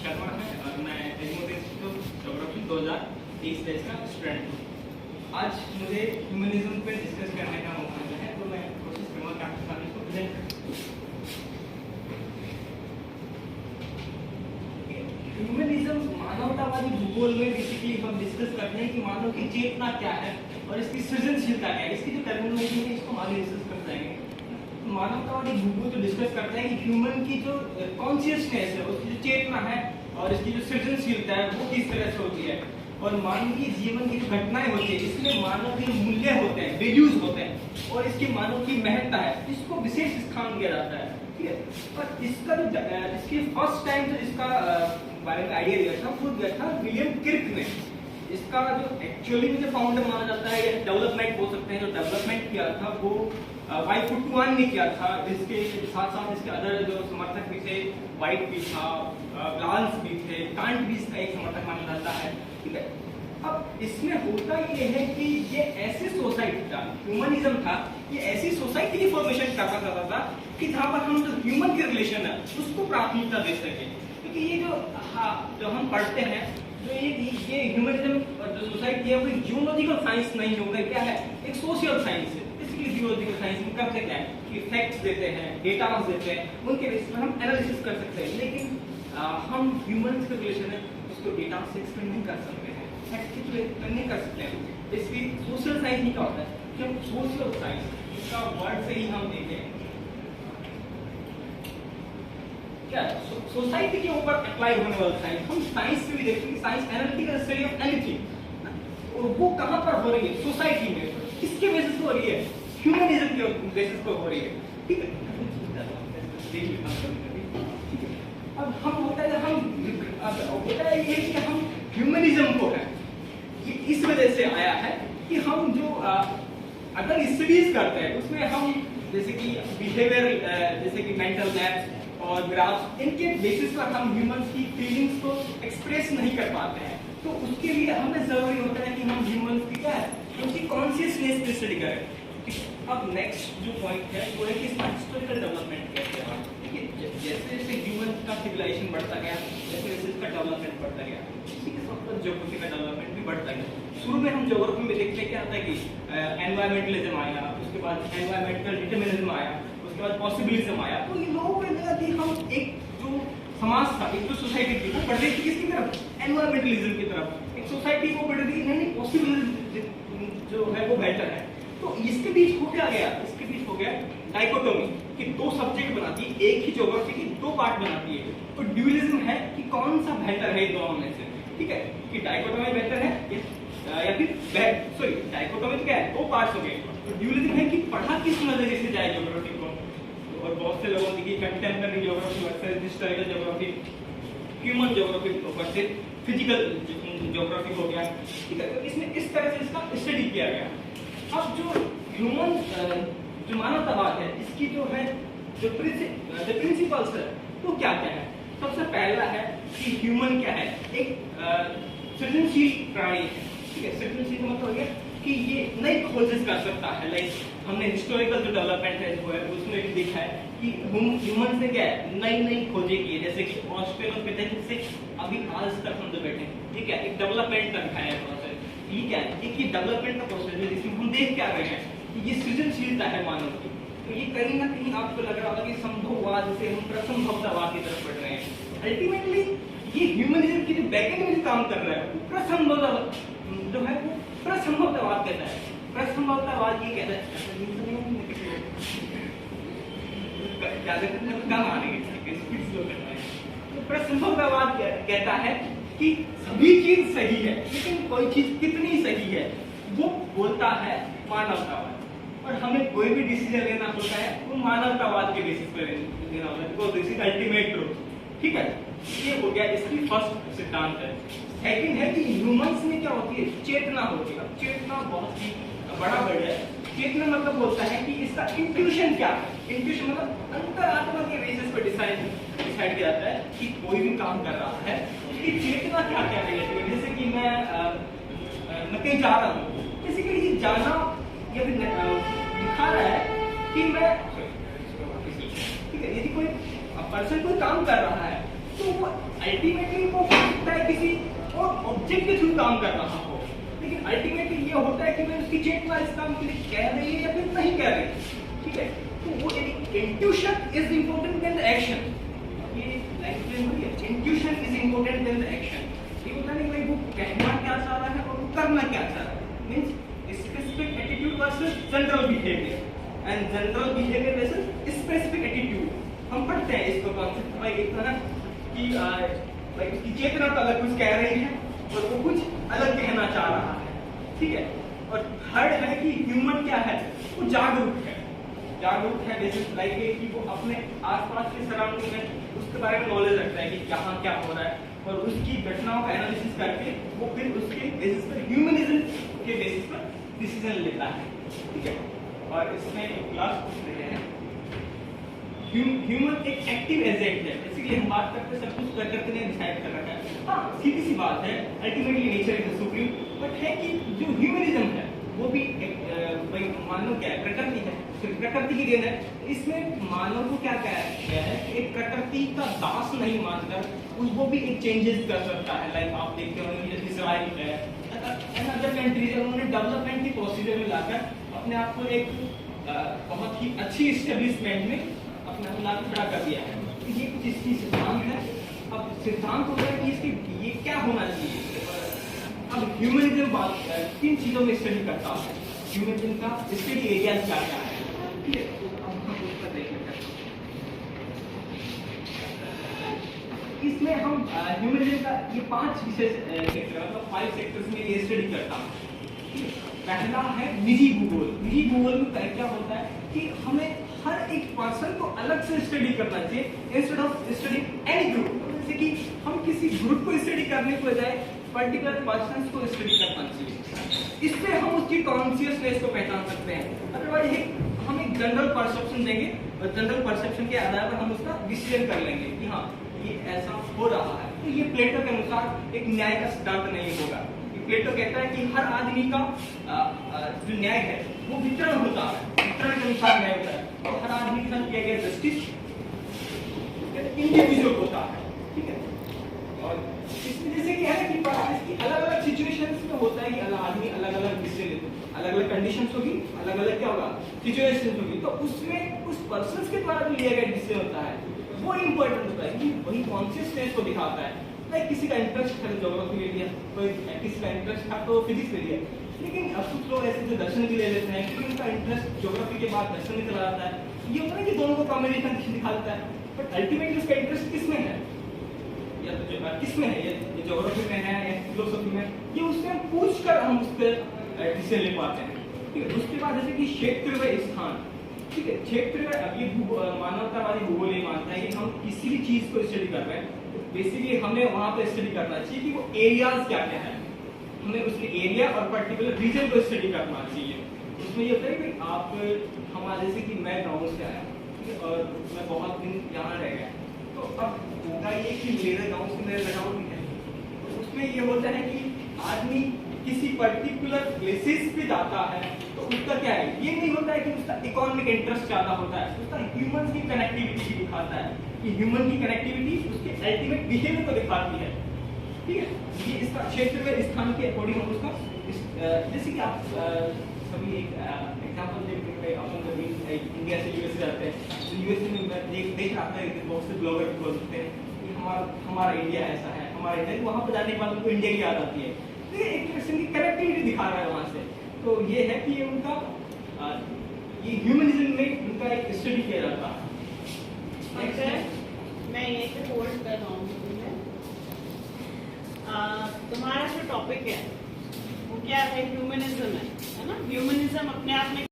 शर्मा है और मैं ज्योग्राफी 2023 बैच का स्टूडेंट हूँ। आज मुझे ह्यूमनिज्म पे डिस्कस करने का मौका मिला है, तो मैं कोशिश करूँगा कि आपके सामने इसको प्रेजेंट करूँ। ह्यूमनिज्म मानवतावादी भूगोल में बेसिकली हम डिस्कस करते हैं कि मानव की चेतना क्या है और इसकी सृजनशीलता क्या है। इसकी जो टर्मिनोलॉजी है इसको हम आगे डिस्कस कर जाएंगे। मानवतावादी भूगोल जो डिस्कस करता है कि ह्यूमन की जो कॉन्शियसनेस है, उसकी जो चेतना है और इसकी जो सृजनशीलता है वो किस तरह से होती है, और मानवीय जीवन की जो घटनाएं होती है इसमें मानव के मूल्य होते हैं, वैल्यूज होते हैं, और इसकी मानव की महत्ता है, इसको विशेष स्थान दिया जाता है। ठीक है, और इसका जो इसकी फर्स्ट टाइम जो इसका बारे में आइडिया दिया था वो दिया था विलियम किर्क ने। इसका जो एक्चुअली में जो फाउंडर माना जाता है, या डेवलपमेंट हो सकते हैं, जो डेवलपमेंट किया था वो वाइफुटुआन ने किया था, जिसके साथ साथ इसके अदर जो समर्थक भी थे, वाइट भी था, ब्लांस भी थे, कांट भी इसका एक समर्थक माना जाता है। ठीक है, अब इसमें होता ये है कि ये ऐसी सोसाइटी था, ह्यूमनिज्म था, ये ऐसी सोसाइटी की फॉर्मेशन करना चाहता था कि जहाँ पर हम जो ह्यूमन के रिलेशन है उसको प्राथमिकता दे सके। क्योंकि ये जो हम पढ़ते हैं, जो ये ह्यूमनिज्म जो सोसाइटी है वो एक जियोलॉजिकल साइंस नहीं होगा, क्या है, एक सोशल साइंस है। जियोलॉजिकल साइंस में करते क्या है कि फैक्ट्स देते हैं, डेटा देते हैं, उनके बेसिस पर हम एनालिसिस कर सकते हैं, लेकिन हम ह्यूमंस के रिलेशन है उसको डेटा से एक्सप्लेन नहीं कर सकते हैं, फैक्ट्स के थ्रू एक्सप्लेन नहीं कर सकते हैं। इसकी सोशल साइंस नहीं क्या होता है कि हम सोशल साइंस इसका वर्ड से ही हम देखें क्या सोसाइटी के ऊपर अप्लाई होने वाला साइंस। हम साइंस से भी देखते हैं, science analytical study of anything, और वो कहाँ पर हो रही है, सोसाइटी में, किसके बेसिस पर हो रही है, ह्यूमनिज्म के बेसिस पर हो रही है। ठीक है, अब हम होता है ये कि हम ह्यूमनिज्म को है ये इस वजह से आया है कि हम जो अगर स्टडीज करते हैं उसमें हम जैसे कि बिहेवियर, जैसे कि मेंटल मैप्स और ग्राफ्स, इनके बेसिस पर हम ह्यूमंस की फीलिंग्स को एक्सप्रेस नहीं कर पाते हैं। तो उसके लिए हमें जरूरी होता है कि हम ह्यूमंस की क्या है, उनकी कॉन्शियसनेस की स्टडी करें। अब नेक्स्ट जो पॉइंट है वो है कि इसका हिस्टोरिकल डेवलपमेंट कैसे है। देखिए, जैसे जैसे ह्यूमन का सिविलाइजेशन बढ़ता गया, जैसे जैसे इसका डेवलपमेंट बढ़ता गया, इसी के साथ साथ ज्योग्राफी का डेवलपमेंट भी बढ़ता गया। शुरू में हम ज्योग्राफी में देखते हैं क्या होता है कि एनवायरमेंटलिज्म आया, उसके बाद एनवायरमेंटल डिटरमिनिज्म आया, उसके बाद पॉसिबिलिज्म आया। तो ये लोगों को लगा कि हम एक जो समाज था, एक जो सोसाइटी थी वो बढ़ रही थी किसकी तरफ, एनवायरमेंटलिज्म की तरफ। एक सोसाइटी को बढ़ रही नहीं, पॉसिबिलिज्म जो है वो बेटर है। तो इसके बीच हो क्या गया, इसके बीच हो गया डाइकोटोमी कि दो सब्जेक्ट बनाती है, एक ही ज्योग्राफी की दो पार्ट बनाती है। तो ड्यूअलिज्म है कि कौन सा बेहतर है दोनों में से। ठीक है, कि डाइकोटोमी बेहतर है या फिर सॉरी डाइकोटोमी क्या है, दो पार्ट्स हो गए। तो ड्यूअलिज्म है कि पढ़ा किस नजरिए से जाए ज्योग्राफी को, और बहुत से लोगों ने की contemporary geography versus historical geography, human geography versus physical geography हो गया। ठीक है, तो इसमें इस तरह से इसका स्टडी किया गया। अब जो ह्यूमन जो मानवतावाद है, इसकी जो है जो प्रिंसिपल्स है वो क्या क्या है। सबसे पहला है कि ह्यूमन क्या है, एक सृजनशील प्राणी है। ठीक है, सृजनशील का मतलब हो गया कि ये नई खोजें कर सकता है। लाइक हमने हिस्टोरिकल जो डेवलपमेंट है वो है उसमें भी देखा है कि ह्यूमन से क्या है, नई नई खोजें की है, जैसे कि ऑस्ट्रेलोपिथेकस से अभी आज तक हम जो बैठे, ठीक है, एक डेवलपमेंट का दिखाया है प्रोसेस। ये क्या है, एक ये डेवलपमेंट का प्रोसेस है जिसमें हम देख क्या रहे हैं कि ये सृजनशीलता है मानव की। तो ये कहीं ना कहीं आपको लग रहा होगा कि संभववाद से हम प्रसंभवतावाद की तरफ बढ़ रहे हैं। अल्टीमेटली ये ह्यूमनिज्म की जो बैकएंड में काम कर रहा है वो प्रसंभवतावाद जो है वो प्रसंभवतावाद कहता है। प्रसंभवतावाद ये कहता है कम आने तो प्रसंभवतावाद कहता है कि सभी चीज सही है, लेकिन कोई चीज कितनी सही है वो बोलता है मानवतावाद। और हमें कोई भी डिसीजन लेना होता है वो मानवतावाद के बेसिस पर लेना होता है, because this is ultimate truth. ठीक है, ये हो गया इसकी फर्स्ट सिद्धांत है। सेकंड है कि ह्यूमंस में क्या होती है, चेतना होती है। अब चेतना बहुत ही बड़ा वर्ड है। चेतना मतलब बोलता है कि इसका इंट्यूशन क्या है। इंट्यूशन मतलब अंतरात्मा के बेसिस पर डिसाइड किया जाता है कि कोई भी काम कर रहा है उसकी चेतना क्या क्या है। जैसे कि मैं कहीं जा रहा हूँ, बेसिकली ये जाना या फिर दिखा रहा है कि मैं, ठीक है, यदि कोई पर्सन कोई काम कर रहा है तो वो अल्टीमेटली वो हो सकता है किसी और ऑब्जेक्ट के थ्रू काम कर रहा हो, लेकिन अल्टीमेटली ये होता है कि मैं उसकी चेतना इस काम के लिए कह रही है या फिर नहीं कह रही, ठीक है। तो वो intuition is important then the action, ये एक्सप्लेन हुई है, intuition is important then the action. ये होता नहीं भाई वो कहना क्या चाह रहा है और वो करना क्या चाह रहा है, means specific attitude versus general behaviour and general behaviour versus specific attitude. हम पढ़ते हैं इसको कॉन्सेप्ट भाई एक तरह कि भाई उसकी चेतना तो अलग कुछ कह रही है और वो कुछ अलग कहना चाह रहा है, ठीक है। और थर्ड है कि ह्यूमन क्या है, वो जागरूक है, जागरूक है बेसिस लाइक कि वो अपने आसपास के सराउंडिंग में उसके बारे में नॉलेज रखता है कि कहाँ क्या हो रहा है और उसकी घटनाओं का एनालिसिस करके वो फिर उसके बेसिस पर ह्यूमनिज्म के बेसिस पर डिसीजन लेता है, ठीक है। और इसमें एक क्लास पूछ रहे हैं, ह्यूमन एक एक्टिव एजेंट है, इसीलिए हम बात करते हैं सब कुछ प्रकृति ने डिसाइड कर रखा है। हाँ सीधी सी बात है, ultimately nature is the supreme, but है कि जो ह्यूमनिज्म है वो भी एक भाई मानव क्या है, प्रकृति है, प्रकृति की देन है। इसमें मानव को क्या कहा गया है, एक प्रकृति का दास नहीं मानकर वो भी एक चेंजेस कर सकता है। लाइक आप देखते होंगे जैसे इजराइल है, अदर कंट्रीज है, उन्होंने डेवलपमेंट की प्रोसीजर में लाकर अपने आप को एक बहुत ही अच्छी एस्टेब्लिशमेंट में अपने आप लाकर खड़ा कर दिया है। तो ये कुछ इसकी सिद्धांत है। अब सिद्धांत होता है कि इसकी ये क्या होना चाहिए। अब ह्यूमनिज्म बात किन चीजों में स्टडी करता है, ह्यूमनिज्म का स्टडी एरिया क्या क्या है, ठीक है। तो अब हम उस पर देख लेते हैं। इसमें हम ह्यूमनिज्म का ये 5 विशेष सेक्टर मतलब 5 सेक्टर्स में ये स्टडी करता है। पहला है निजी भूगोल। निजी भूगोल में क्या होता है कि हमें हर एक पर्सन को अलग से स्टडी करना चाहिए instead of study any group. जैसे कि हम किसी ग्रुप को स्टडी करने के बजाय पर्टिकुलर पर्सन को स्टडी करना चाहिए, इससे हम उसकी कॉन्शियसनेस को पहचान सकते हैं। अदरवाइज हम एक जनरल परसेप्शन देंगे और जनरल परसेप्शन के आधार पर हम उसका डिसीजन कर लेंगे कि हाँ ये ऐसा हो रहा है। तो ये प्लेटो के अनुसार एक न्याय का सिद्धांत नहीं होगा। प्लेटो कहता है कि हर आदमी का जो न्याय है वो वितरण होता है, वितरण के अनुसार न्याय होता है। तो हर आदमी के साथ किया गया जस्टिस इंडिविजुअल होता है, ठीक है। और इसमें जैसे क्या है कि अलग अलग सिचुएशंस में होता है कि अलग आदमी अलग अलग डिसीजन लेते हैं, अलग अलग कंडीशंस होगी, अलग अलग क्या होगा सिचुएशंस होगी, तो उसमें उस पर्सन के द्वारा जो लिया गया डिसीजन होता है वो इंपॉर्टेंट होता है कि वही कॉन्शियसनेस को दिखाता है। लाइक किसी का इंटरेस्ट था ज्योग्राफी ले लिया, कोई किसी का इंटरेस्ट था तो फिजिक्स ले लिया, लेकिन अब कुछ लोग ऐसे जो दर्शन भी ले लेते हैं क्योंकि उनका इंटरेस्ट ज्योग्राफी के बाद दर्शन में चला जाता है। ये होता है कि दोनों को कॉम्बिनेशन दिखा देता है, बट अल्टीमेटली उसका इंटरेस्ट किसमें है, या तो किसमें है, ये ज्योग्राफी में है या फिलोसफी में, ये उससे पूछ कर हम उस पर डिसीजन ले पाते हैं, ठीक है। उसके बाद जैसे कि क्षेत्र व स्थान, ठीक है। क्षेत्र अब ये मानवतावादी भूगोल ये मानता है कि हम किसी भी चीज को स्टडी कर रहे हैं तो बेसिकली हमें वहां पे स्टडी करना चाहिए कि वो एरियाज क्या क्या है, हमें उसके एरिया और पर्टिकुलर रीजन को स्टडी करना चाहिए। उसमें ये होता है कि आप हमारे जैसे कि मैं गाँव से आया, ठीक है, और मैं बहुत दिन यहाँ रह गया, तो अब होगा ये कि मेरे गाँव से मेरे लगाव भी है। तो उसमें ये होता है कि आदमी किसी पर्टिकुलर प्लेसेस पे जाता है तो उसका क्या है, ये नहीं होता है कि उसका इकोनॉमिक इंटरेस्ट ज्यादा होता है, उसका ह्यूमन की कनेक्टिविटी भी दिखाता है कि ह्यूमन की कनेक्टिविटी उसके अल्टीमेट बिहेवियर को दिखाती है, ठीक है। ये इसका क्षेत्र में स्थान के अकॉर्डिंग हम उसका जैसे कि आप सभी एक एग्जांपल देखते हैं, अपन कभी इंडिया से यूएसए जाते हैं तो यूएसए में मैं देख रहा था कि बहुत से ब्लॉगर बोलते हैं कि हमारा इंडिया ऐसा है, हमारा इंडिया, वहाँ पर जाने के बाद उनको इंडिया की याद आती है, एक किस्म की कनेक्टिविटी दिखा रहा है वहां से। तो ये है कि ये उनका ये ह्यूमनिज्म में उनका एक स्टडी किया जाता है। मैं ये से होल्ड कर रहा हूँ, तुम्हारा जो टॉपिक है वो क्या है, ह्यूमनिज्म है ना। ह्यूमनिज्म अपने आप में